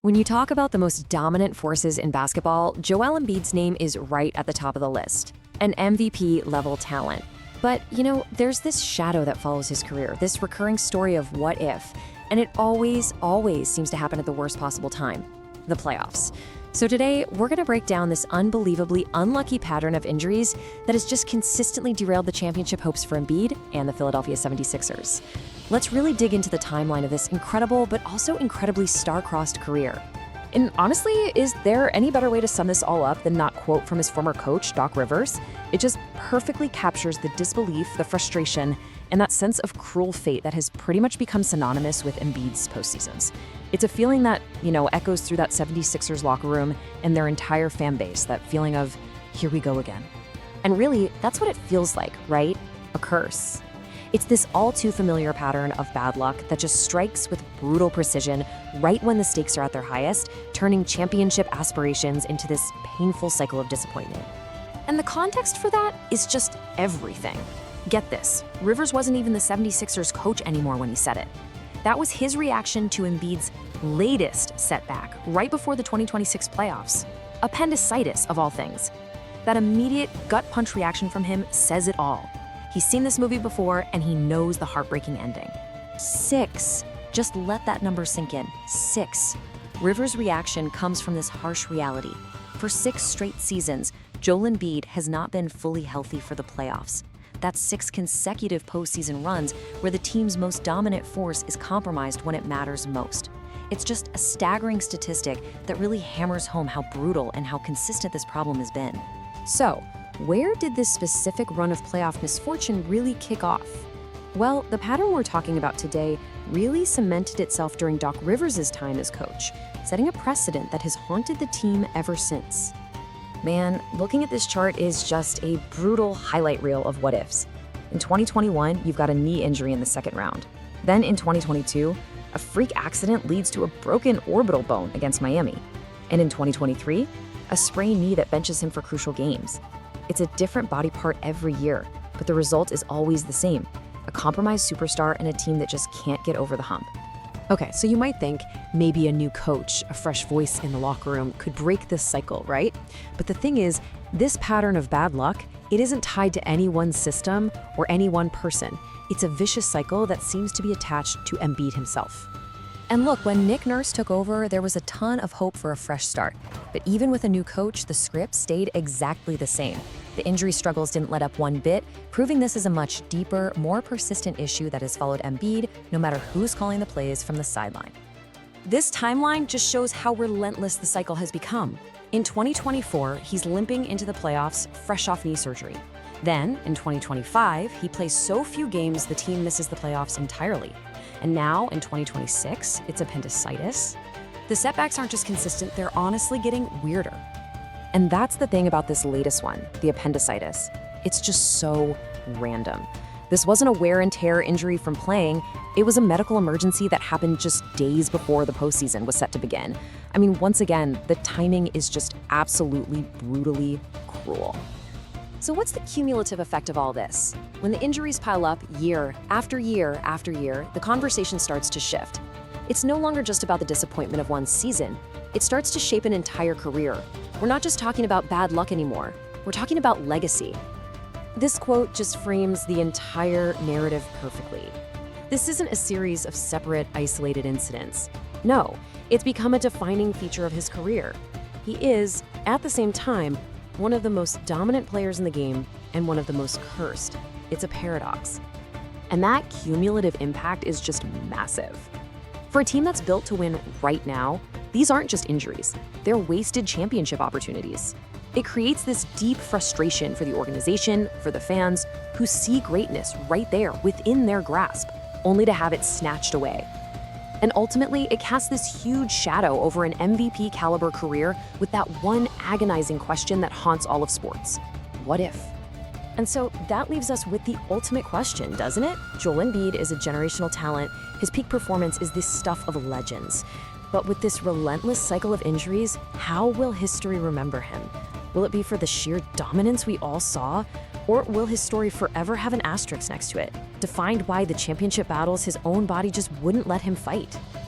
When you talk about the most dominant forces in basketball, Joel Embiid's name is right at the top of the list. An MVP-level talent. But, there's this shadow that follows his career, this recurring story of what if, and it always seems to happen at the worst possible time, the playoffs. So today, we're going to break down this unbelievably unlucky pattern of injuries that has just consistently derailed the championship hopes for Embiid and the Philadelphia 76ers. Let's really dig into the timeline of this incredible but also incredibly star-crossed career. And honestly, is there any better way to sum this all up than not quote from his former coach, Doc Rivers? It just perfectly captures the disbelief, the frustration, and that sense of cruel fate that has pretty much become synonymous with Embiid's postseasons. It's a feeling that, echoes through that 76ers locker room and their entire fan base, that feeling of, here we go again. And really, that's what it feels like, right? A curse. It's this all-too-familiar pattern of bad luck that just strikes with brutal precision right when the stakes are at their highest, turning championship aspirations into this painful cycle of disappointment. And the context for that is just everything. Get this, Rivers wasn't even the 76ers coach anymore when he said it. That was his reaction to Embiid's latest setback right before the 2026 playoffs. Appendicitis, of all things. That immediate gut punch reaction from him says it all. He's seen this movie before, and he knows the heartbreaking ending. 6. Just let that number sink in. 6. Rivers' reaction comes from this harsh reality. For 6 straight seasons, Joel Embiid has not been fully healthy for the playoffs. That's 6 consecutive postseason runs where the team's most dominant force is compromised when it matters most. It's just a staggering statistic that really hammers home how brutal and how consistent this problem has been. So, where did this specific run of playoff misfortune really kick off? Well, the pattern we're talking about today really cemented itself during Doc Rivers' time as coach, setting a precedent that has haunted the team ever since. Man, looking at this chart is just a brutal highlight reel of what-ifs. In 2021, you've got a knee injury in the second round. Then in 2022, a freak accident leads to a broken orbital bone against Miami. And in 2023, a sprained knee that benches him for crucial games. It's a different body part every year, but the result is always the same: a compromised superstar and a team that just can't get over the hump. Okay, so you might think maybe a new coach, a fresh voice in the locker room could break this cycle, right? But the thing is, this pattern of bad luck, it isn't tied to any one system or any one person. It's a vicious cycle that seems to be attached to Embiid himself. And look, when Nick Nurse took over, there was a ton of hope for a fresh start. But even with a new coach, the script stayed exactly the same. The injury struggles didn't let up one bit, proving this is a much deeper, more persistent issue that has followed Embiid, no matter who's calling the plays from the sideline. This timeline just shows how relentless the cycle has become. In 2024, he's limping into the playoffs, fresh off knee surgery. Then, in 2025, he plays so few games the team misses the playoffs entirely. And now, in 2026, it's appendicitis. The setbacks aren't just consistent, they're honestly getting weirder. And that's the thing about this latest one, the appendicitis. It's just so random. This wasn't a wear and tear injury from playing. It was a medical emergency that happened just days before the postseason was set to begin. I mean, once again, the timing is just absolutely brutally cruel. So what's the cumulative effect of all this? When the injuries pile up year after year after year, the conversation starts to shift. It's no longer just about the disappointment of one season. It starts to shape an entire career. We're not just talking about bad luck anymore. We're talking about legacy. This quote just frames the entire narrative perfectly. This isn't a series of separate, isolated incidents. No, it's become a defining feature of his career. He is, at the same time, one of the most dominant players in the game and one of the most cursed. It's a paradox. And that cumulative impact is just massive. For a team that's built to win right now, these aren't just injuries. They're wasted championship opportunities. It creates this deep frustration for the organization, for the fans, who see greatness right there within their grasp, only to have it snatched away. And ultimately, it casts this huge shadow over an MVP caliber career with that one agonizing question that haunts all of sports. What if? And so that leaves us with the ultimate question, doesn't it? Joel Embiid is a generational talent. His peak performance is this stuff of legends. But with this relentless cycle of injuries, how will history remember him? Will it be for the sheer dominance we all saw? Or will his story forever have an asterisk next to it, defined by the championship battles his own body just wouldn't let him fight?